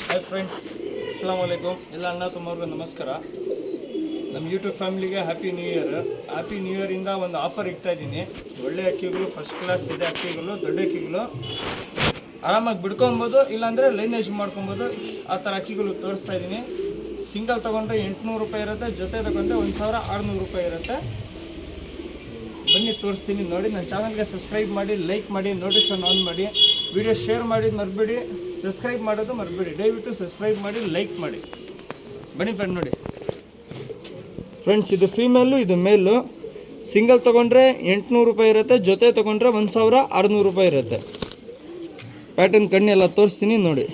Hi friends, ಅಸ್ಸಲಾಮ್ ವಲೈಕುಮ್. ಎಲ್ಲ ಅಣ್ಣ ತಮ್ಮವ್ರಿಗೂ ನಮಸ್ಕಾರ. ನಮ್ಮ ಯೂಟ್ಯೂಬ್ ಫ್ಯಾಮಿಲಿಗೆ happy new year. Happy new ಇಯರಿಂದ ಒಂದು ಆಫರ್ ಇಡ್ತಾ ಇದ್ದೀನಿ. ಒಳ್ಳೆ ಅಕ್ಕಿಗಳು, ಫಸ್ಟ್ ಕ್ಲಾಸ್ ಇದೆ ಅಕ್ಕಿಗಳು, ದೊಡ್ಡ ಅಕ್ಕಿಗಳು ಆರಾಮಾಗಿ ಬಿಡ್ಕೊಬೋದು, ಇಲ್ಲಾಂದರೆ ಲೈನೇಜ್ ಮಾಡ್ಕೊಬೋದು. ಆ ಥರ ಅಕ್ಕಿಗಳು ತೋರಿಸ್ತಾ ಇದ್ದೀನಿ. ಸಿಂಗಲ್ ತೊಗೊಂಡ್ರೆ 800 ರೂಪಾಯಿ ಇರುತ್ತೆ, ಜೊತೆ ತೊಗೊಂಡ್ರೆ 1600 ರೂಪಾಯಿ ಇರುತ್ತೆ. ಬನ್ನಿ ತೋರಿಸ್ತೀನಿ, ನೋಡಿ. ನನ್ನ ಚಾನಲ್ಗೆ ಸಬ್ಸ್ಕ್ರೈಬ್ ಮಾಡಿ, ಲೈಕ್ ಮಾಡಿ, ನೋಟಿಫಿಕೇಷನ್ ಆನ್ ಮಾಡಿ, ವಿಡಿಯೋ ಶೇರ್ ಮಾಡಿ ಮರಿಬೇಡಿ, ಸಬ್ಸ್ಕ್ರೈಬ್ ಮಾಡೋದು ಮರಿಬೇಡಿ. ದಯವಿಟ್ಟು ಸಬ್ಸ್ಕ್ರೈಬ್ ಮಾಡಿ, ಲೈಕ್ ಮಾಡಿ. ಬನ್ನಿ ಫ್ರೆಂಡ್, ನೋಡಿ ಫ್ರೆಂಡ್ಸ್, ಇದು ಫೀಮೇಲು, ಇದು ಮೇಲು. ಸಿಂಗಲ್ ತೊಗೊಂಡ್ರೆ 800 ರೂಪಾಯಿ ಇರುತ್ತೆ, ಜೊತೆ ತೊಗೊಂಡ್ರೆ 1600 ರೂಪಾಯಿ ಇರುತ್ತೆ. ಪ್ಯಾಟರ್ನ್ ಕಣ್ಣೆಲ್ಲ ತೋರಿಸ್ತೀನಿ, ನೋಡಿ.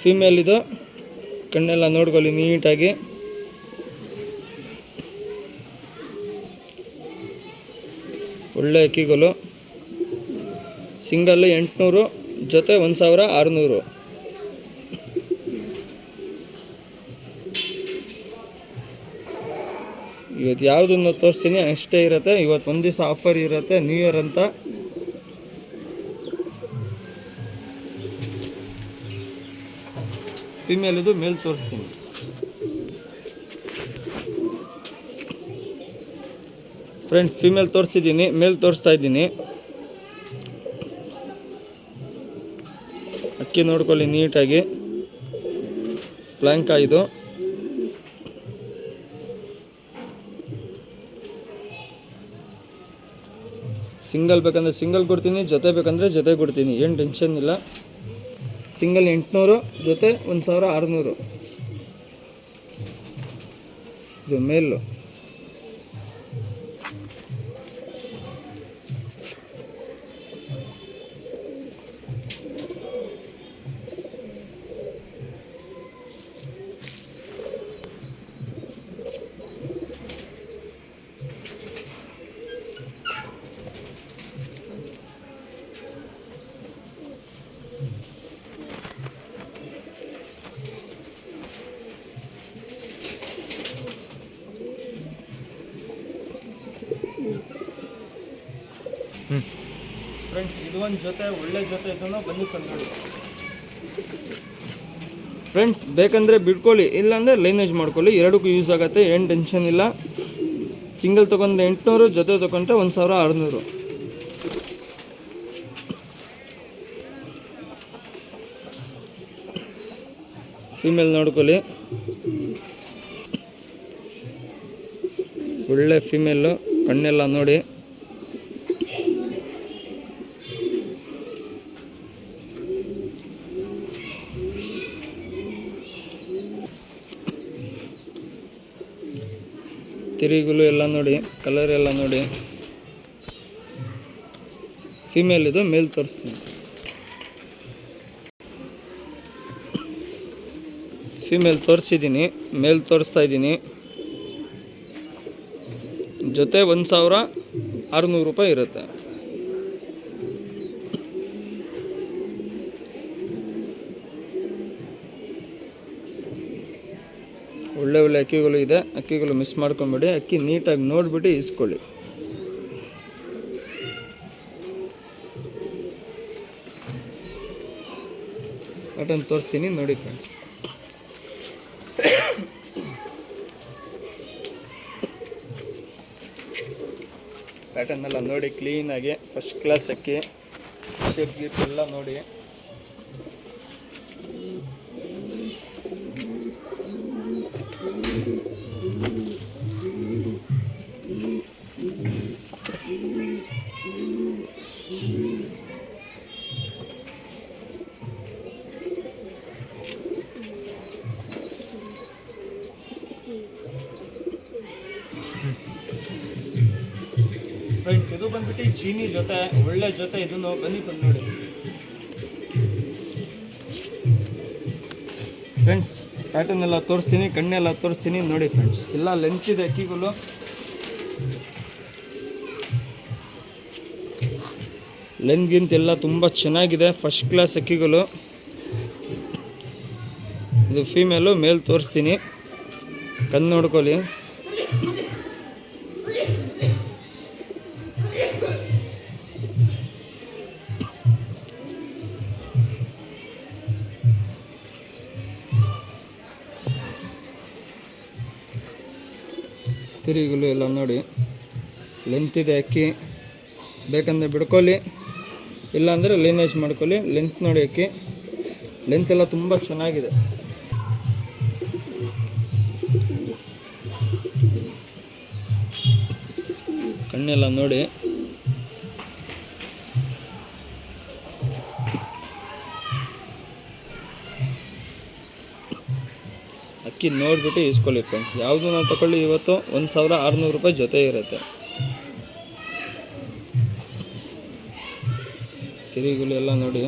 ಫೀಮೇಲ್ ಇದು, ಕಣ್ಣೆಲ್ಲ ನೋಡ್ಕೊಳ್ಳಿ ನೀಟಾಗಿ. ಒಳ್ಳೆ ಅಕ್ಕಿಗಳು. ಸಿಂಗಲ್ಲು 800, ಜೊತೆ 1600. ಇವತ್ತು ಯಾವುದನ್ನು ತೋರಿಸ್ತೀನಿ ಅಷ್ಟೇ ಇರುತ್ತೆ. ಇವತ್ತು ಒಂದು ದಿವಸ ಆಫರ್ ಇರುತ್ತೆ, ನ್ಯೂ ಇಯರ್ ಅಂತ. ಫಿಮೇಲ್ ಇದು, ಮೇಲ್ ತೋರಿಸ್ತೀನಿ. ಫ್ರೆಂಡ್ಸ್, ಫಿಮೇಲ್ ತೋರಿಸಿದ್ದೀನಿ, ಮೇಲ್ ತೋರಿಸ್ತಾ ಇದ್ದೀನಿ. ಅಕ್ಕಿ ನೋಡ್ಕೊಳ್ಳಿ ನೀಟಾಗಿ. ಪ್ಲ್ಯಾಂಕ ಇದು. ಸಿಂಗಲ್ ಬೇಕಂದರೆ ಸಿಂಗಲ್ ಕೊಡ್ತೀನಿ, ಜೊತೆ ಬೇಕಂದರೆ ಜೊತೆ ಕೊಡ್ತೀನಿ, ಏನು ಟೆನ್ಷನ್ ಇಲ್ಲ. ಸಿಂಗಲ್ 800, ಜೊತೆ 1600. ಇದು ಮೇಲು. ಫ್ರೆಂಡ್ಸ್, ಇದು ಒಂದು ಜೊತೆ, ಒಳ್ಳೆ ಜೊತೆ ಇದನ್ನು ಬನ್ನಿ ತಂದು. ಫ್ರೆಂಡ್ಸ್, ಬೇಕಂದರೆ ಬಿಡ್ಕೊಳ್ಳಿ, ಇಲ್ಲಾಂದರೆ ಲೈನೇಜ್ ಮಾಡ್ಕೊಳ್ಳಿ. ಎರಡಕ್ಕೂ ಯೂಸ್ ಆಗುತ್ತೆ, ಏನು ಟೆನ್ಷನ್ ಇಲ್ಲ. ಸಿಂಗಲ್ ತೊಗೊಂಡ್ರೆ 800, ಜೊತೆ ತೊಗೊಂಡ್ರೆ 1600. ಫೀಮೇಲ್ ನೋಡ್ಕೊಳ್ಳಿ, ಒಳ್ಳೆ ಫೀಮೇಲು. ಕಣ್ಣೆಲ್ಲ ನೋಡಿ. ತಿರುಗುಲು ಎಲ್ಲ ನೋಡಿ, ಕಲರ್ ಎಲ್ಲ ನೋಡಿ. ಫೀಮೇಲ್ ಇದು, ಮೇಲ್ ತೋರಿಸ್ತೀನಿ. ಫೀಮೇಲ್ ತೋರಿಸಿದ್ದೀನಿ, ಮೇಲ್ ತೋರಿಸ್ತಾ ಇದ್ದೀನಿ. ಜೊತೆ 1600 ರೂಪಾಯಿ ಇರುತ್ತೆ. ಒಳ್ಳೆ ಒಳ್ಳೆ ಅಕ್ಕಿಗಳು ಇದೆ. ಅಕ್ಕಿಗಳು ಮಿಸ್ ಮಾಡ್ಕೊಂಬೇಡಿ. ಅಕ್ಕಿ ನೀಟಾಗಿ ನೋಡಿಬಿಟ್ಟು ಇಸ್ಕೊಳ್ಳಿ. ಪ್ಯಾಟರ್ನ್ ತೋರಿಸ್ತೀನಿ, ನೋಡಿ ಫ್ರೆಂಡ್ಸ್. ಪ್ಯಾಟರ್ನ್ ಎಲ್ಲ ನೋಡಿ ಕ್ಲೀನಾಗಿ. ಫಸ್ಟ್ ಕ್ಲಾಸ್ ಅಕ್ಕಿ. ಶೇಪ್ ಗೀಪ್ ಎಲ್ಲ ನೋಡಿ. ಫ್ರೆಂಡ್ಸ್, ಇದು ಬಂದ್ಬಿಟ್ಟು ಚೀನಿ ಜೊತೆ, ಒಳ್ಳೆ ಜೊತೆ. ಇದನ್ನು ಬನ್ನಿ ಫ್ರೆಂಡ್, ನೋಡಿ. ಫ್ರೆಂಡ್ಸ್, ಪ್ಯಾಟರ್ನ್ ಎಲ್ಲ ತೋರಿಸ್ತೀನಿ, ಕಣ್ಣೆಲ್ಲ ತೋರಿಸ್ತೀನಿ, ನೋಡಿ ಫ್ರೆಂಡ್ಸ್. ಎಲ್ಲ ಲೆಂತ್ ಇದೆ ಅಕ್ಕಿಗಳು. ಲೆಂತ್ಗಿಂತ ಎಲ್ಲ ತುಂಬ ಚೆನ್ನಾಗಿದೆ, ಫಸ್ಟ್ ಕ್ಲಾಸ್ ಅಕ್ಕಿಗಳು. ಇದು ಫೀಮೇಲು, ಮೇಲ್ ತೋರಿಸ್ತೀನಿ. ಕಣ್ಣು ನೋಡ್ಕೊಳ್ಳಿ. ತಿರುಗಲು ಎಲ್ಲ ನೋಡಿ, ಲೆಂತ್ ಇದೆ ಅಕ್ಕಿ, ಬೇಕಂದರೆ ಬಿಡ್ಕೊಳ್ಳಿ, ಇಲ್ಲಾಂದರೆ ಲೈನೇಜ್ ಮಾಡ್ಕೊಳ್ಳಿ. ಲೆಂತ್ ನೋಡಿ ಅಕ್ಕಿ, ಲೆಂತ್ ಎಲ್ಲ ತುಂಬ ಚೆನ್ನಾಗಿದೆ. ಕಣ್ಣೆಲ್ಲ ನೋಡಿ, ಅಕ್ಕಿ ನೋಡಿಬಿಟ್ಟು ಇಸ್ಕೊಳ್ಳಿ ಫ್ರೆಂಡ್ಸ್. ಯಾವುದು ನಾವು ತಗೊಳ್ಳಿ ಇವತ್ತು 1600 ರೂಪಾಯಿ ಜೊತೆ ಇರುತ್ತೆ. ಕಿರಿಗಳು ಎಲ್ಲ ನೋಡಿ,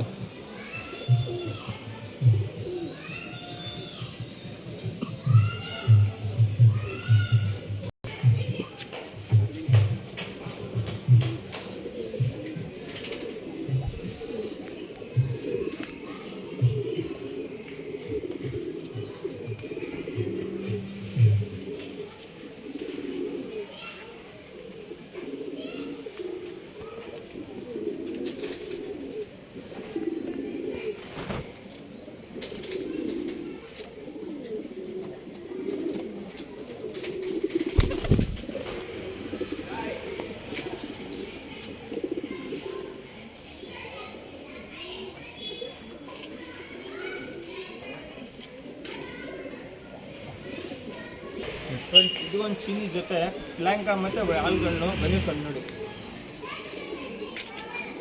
ಫ್ರೆಂಡ್ಸ್ ಇದು ಒಂದು ಚೀನಿ ಜೊತೆ ಪ್ಲ್ಯಾಂಕಾ ಮತ್ತು ಹಾಲ್ಗಣ್ಣು ಬನ್ನಿ ಫ್ರೆಂಡ್ ನೋಡಿ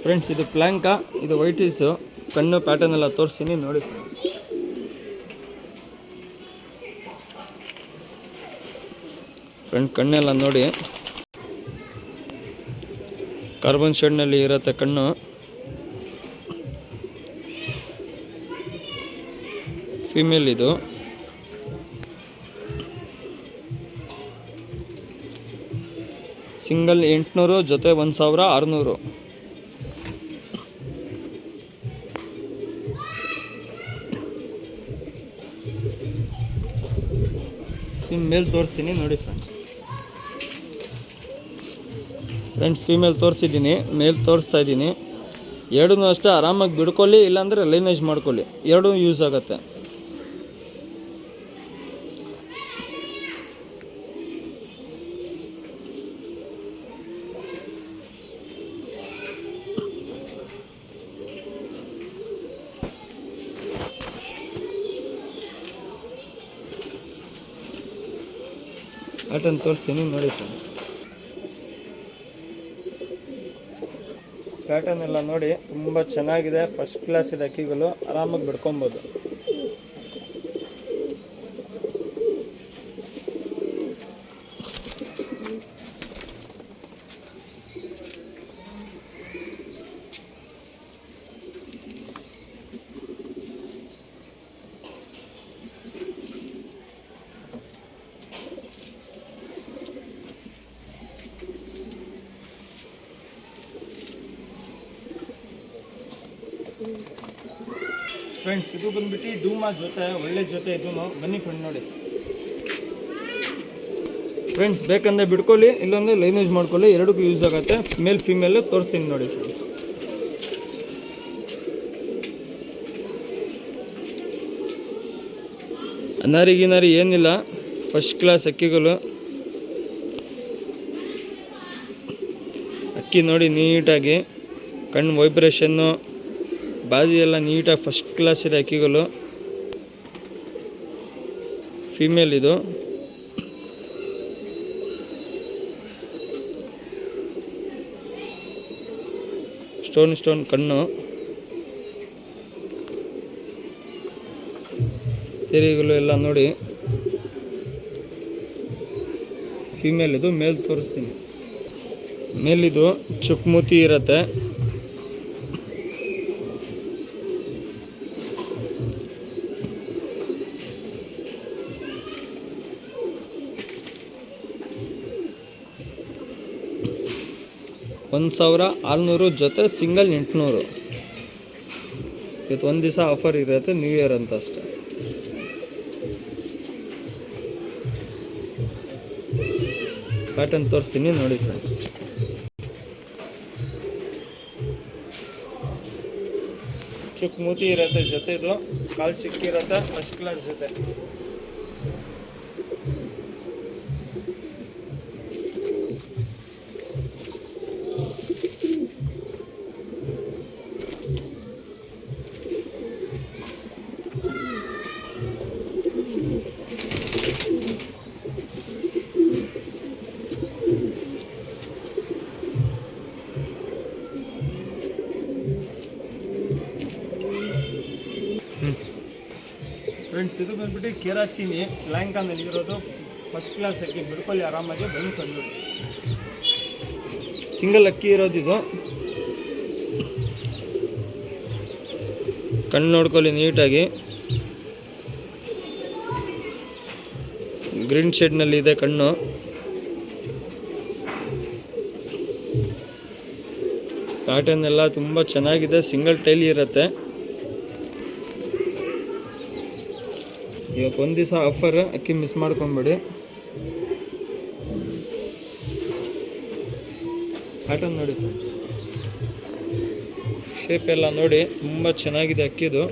ಫ್ರೆಂಡ್ಸ್. ಇದು ಪ್ಲ್ಯಾಂಕಾ, ಇದು ವೈಟೀಸು, ಕಣ್ಣು ಪ್ಯಾಟರ್ನ್ ಎಲ್ಲ ತೋರಿಸ್ತೀನಿ ನೋಡಿ ಫ್ರೆಂಡ್. ಕಣ್ಣೆಲ್ಲ ನೋಡಿ, ಕಾರ್ಬನ್ ಶೇಡ್ನಲ್ಲಿ ಇರುತ್ತೆ ಕಣ್ಣು. ಫೀಮೇಲ್ ಇದು. ಸಿಂಗಲ್ 800, ಜೊತೆ 1600. ಮೇಲ್ ತೋರಿಸ್ತೀನಿ ನೋಡಿ ಫ್ರೆಂಡ್ಸ್. ಫೀಮೇಲ್ ತೋರಿಸಿದ್ದೀನಿ, ಮೇಲ್ ತೋರಿಸ್ತಾ ಇದ್ದೀನಿ. ಎರಡೂ ಅಷ್ಟೇ ಆರಾಮಾಗಿ ಬಿಡ್ಕೊಳ್ಳಿ, ಇಲ್ಲಾಂದರೆ ಲೈನೇಜ್ ಮಾಡ್ಕೊಳ್ಳಿ, ಎರಡೂ ಯೂಸ್ ಆಗುತ್ತೆ. ಪ್ಯಾಟರ್ನ್ ತೋರಿಸ್ತೀನಿ ನೋಡಿ ಸರ್. ಪ್ಯಾಟರ್ನ್ ಎಲ್ಲ ನೋಡಿ, ತುಂಬ ಚೆನ್ನಾಗಿದೆ, ಫಸ್ಟ್ ಕ್ಲಾಸ್ ಇದೆ ಅಕ್ಕಿಗಳು, ಆರಾಮಾಗಿ ಬಿಡ್ಕೊಬೋದು. ಫ್ರೆಂಡ್ಸ್ ಇದು ಬಂದ್ಬಿಟ್ಟು ಡೂಮಾ ಜೊತೆ, ಒಳ್ಳೆ ಜೊತೆ ಇದೂ ಬನ್ನಿ ಫ್ರೆಂಡ್ ನೋಡಿ ಫ್ರೆಂಡ್ಸ್. ಬೇಕಂದರೆ ಬಿಡ್ಕೊಳ್ಳಿ, ಇಲ್ಲಾಂದರೆ ಲೈನೇಜ್ ಮಾಡ್ಕೊಳ್ಳಿ, ಎರಡಕ್ಕೂ ಯೂಸ್ ಆಗುತ್ತೆ. ಮೇಲ್ ಫೀಮೇಲ್ ತೋರಿಸ್ತೀನಿ ನೋಡಿ ಫ್ರೆಂಡ್ಸ್. ಅನಾರಿ ಏನಿಲ್ಲ, ಫಸ್ಟ್ ಕ್ಲಾಸ್ ಅಕ್ಕಿಗಳು. ಅಕ್ಕಿ ನೋಡಿ ನೀಟಾಗಿ, ಕಣ್ಣು ವೈಬ್ರೇಷನ್ನು, ಬಾಜಿ ಎಲ್ಲ ನೀಟಾಗಿ ಫಸ್ಟ್ ಕ್ಲಾಸ್ ಇದೆ ಅಕ್ಕಿಗಳು. ಫೀಮೇಲ್ ಇದು. ಸ್ಟೋನ್ ಕಣ್ಣು, ತೆರೆಗಳು ಎಲ್ಲ ನೋಡಿ. ಫೀಮೇಲ್ ಇದು. ಮೇಲ್ ತೋರಿಸ್ತೀನಿ. ಮೇಲಿದು ಚುಕ್ಮೂತಿ ಇರುತ್ತೆ. $1600 ಜೊತೆ ಸಿಂಗಲ್ 800. ಇವತ್ತು ಒಂದು ದಿವಸ ಆಫರ್ ಇರುತ್ತೆ, ನ್ಯೂ ಇಯರ್ ಅಂತ ಅಷ್ಟೆ. ಪ್ಯಾಟರ್ನ್ ತೋರಿಸ್ತೀನಿ ನೋಡಿ ಫ್ರೆಂಡ್ಸ್. ಚುಕ್ ಮೂತಿ ಇರುತ್ತೆ ಜೊತೆದು, ಕಾಲು ಚಿಕ್ಕಿರುತ್ತೆ, ಫಸ್ಟ್ ಕ್ಲಾಸ್ ಜೊತೆ. ಫ್ರೆಂಡ್ಸ್ ಇದು ಬಂದ್ಬಿಟ್ಟು ಕೇರಾಚಿನಿ ಲಯಾಂಕಾನಲ್ಲಿ ಇರೋದು ಫಸ್ಟ್ ಕ್ಲಾಸ್ ಅಕ್ಕಿ ಬಿಡ್ಕೊಳ್ಳಿ ಆರಾಮಾಗಿ ಬಂದು ತಂದು ಸಿಂಗಲ್ ಅಕ್ಕಿ ಇರೋದು ಇದು. ಕಣ್ಣು ನೋಡ್ಕೊಳ್ಳಿ ನೀಟಾಗಿ. ಗ್ರೀನ್ ಶೇಡ್ನಲ್ಲಿ ಇದೆ ಕಣ್ಣು. ಪ್ಯಾಟರ್ನ್ ಎಲ್ಲ ತುಂಬ ಚೆನ್ನಾಗಿದೆ. ಸಿಂಗಲ್ ಟೈಲ್ ಇರುತ್ತೆ. ಇವತ್ತು ಒಂದು ದಿವಸ ಆಫರ್, ಅಕ್ಕಿ ಮಿಸ್ ಮಾಡ್ಕೊಂಬೇಡಿ. ಪ್ಯಾಟರ್ನ್ ನೋಡಿ ಫ್ರೆಂಡ್ಸ್, ಶೇಪ್ ಎಲ್ಲ ನೋಡಿ ತುಂಬ ಚೆನ್ನಾಗಿದೆ ಅಕ್ಕಿದು.